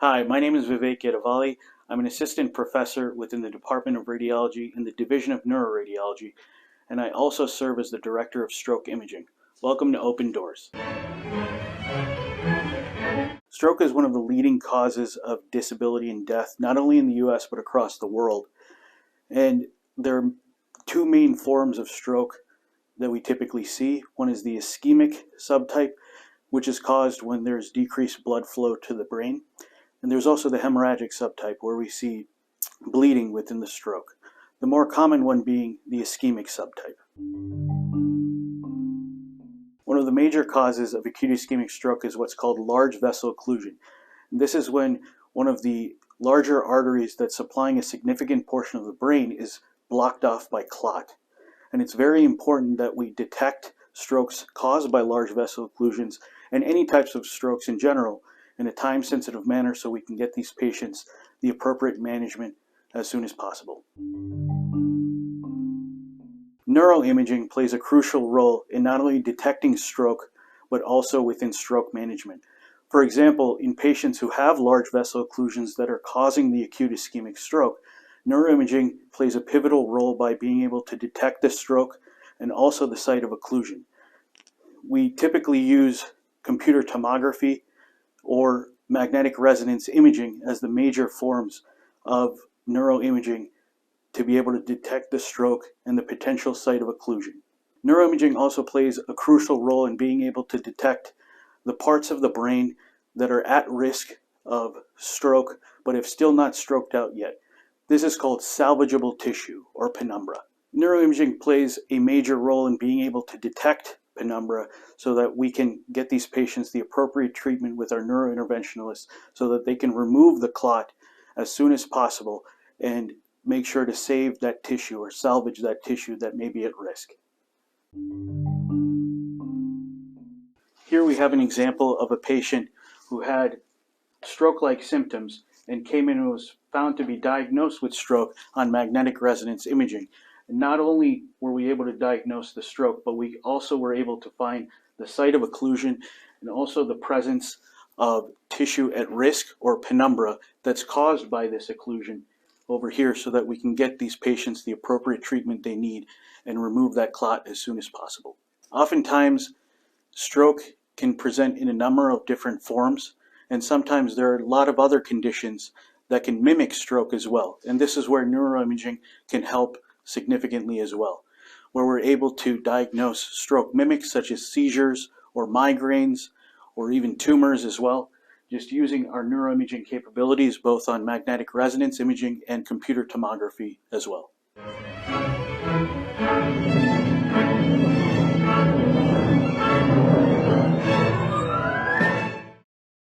Hi, my name is Vivek Yedavalli. I'm an assistant professor within the Department of Radiology in the Division of Neuroradiology, and I also serve as the Director of Stroke Imaging. Welcome to Open Doors. Stroke is one of the leading causes of disability and death, not only in the US but across the world. And there are two main forms of stroke that we typically see. One is the ischemic subtype, which is caused when there's decreased blood flow to the brain. And there's also the hemorrhagic subtype, where we see bleeding within the stroke. The more common one being the ischemic subtype. One of the major causes of acute ischemic stroke is what's called large vessel occlusion. And this is when one of the larger arteries that's supplying a significant portion of the brain is blocked off by clot. And it's very important that we detect strokes caused by large vessel occlusions and any types of strokes in general in a time-sensitive manner so we can get these patients the appropriate management as soon as possible. Neuroimaging plays a crucial role in not only detecting stroke, but also within stroke management. For example, in patients who have large vessel occlusions that are causing the acute ischemic stroke, neuroimaging plays a pivotal role by being able to detect the stroke and also the site of occlusion. We typically use computer tomography or magnetic resonance imaging as the major forms of neuroimaging to be able to detect the stroke and the potential site of occlusion. Neuroimaging also plays a crucial role in being able to detect the parts of the brain that are at risk of stroke but have still not stroked out yet. This is called salvageable tissue, or penumbra. Neuroimaging plays a major role in being able to detect penumbra so that we can get these patients the appropriate treatment with our neurointerventionalists so that they can remove the clot as soon as possible and make sure to save that tissue or salvage that tissue that may be at risk. Here we have an example of a patient who had stroke-like symptoms and came in and was found to be diagnosed with stroke on magnetic resonance imaging. And not only were we able to diagnose the stroke, but we also were able to find the site of occlusion and also the presence of tissue at risk, or penumbra, that's caused by this occlusion over here so that we can get these patients the appropriate treatment they need and remove that clot as soon as possible. Oftentimes, stroke can present in a number of different forms, and sometimes there are a lot of other conditions that can mimic stroke as well. And this is where neuroimaging can help significantly as well, where we're able to diagnose stroke mimics such as seizures or migraines or even tumors as well, just using our neuroimaging capabilities both on magnetic resonance imaging and computer tomography as well.